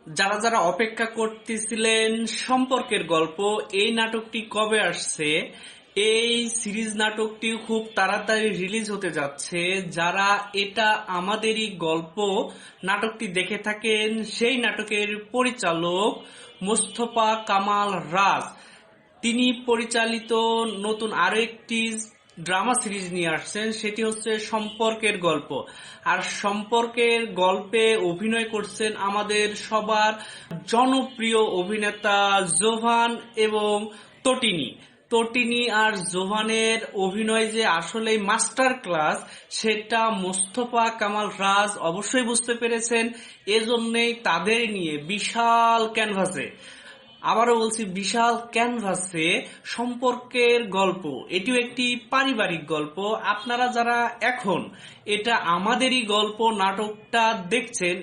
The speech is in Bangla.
যারা যারা অপেক্ষা করতেছিলেন সম্পর্কের গল্প, এই নাটকটি কবে আসছে? এই সিরিজ নাটকটি খুব তাড়াতাড়ি রিলিজ হতে যাচ্ছে। যারা এটা আমাদেরই গল্প নাটকটি দেখে থাকেন, সেই নাটকের পরিচালক মোস্তফা কামাল রাজ, তিনি পরিচালিত নতুন আরো একটি ড্রামা সিরিজ নিয়ে আসছেন, সেটি হচ্ছে সম্পর্কের গল্প। আর সম্পর্কের গল্পে অভিনয় করছেন আমাদের সবার জনপ্রিয় অভিনেতা জোভান এবং তটিনী। তটিনী আর জোভানের অভিনয় যে আসলে মাস্টার ক্লাস, সেটা মোস্তফা কামাল রাজ অবশ্যই বুঝতে পেরেছেন। এজন্যই তাদের নিয়ে বিশাল ক্যানভাসে, আবারও বলছি বিশাল ক্যানভাসে সম্পর্কের গল্প, এটিও একটি পারিবারিক গল্প। আপনারা যারা এখন এটা আমাদেরই গল্প নাটকটা দেখছেন,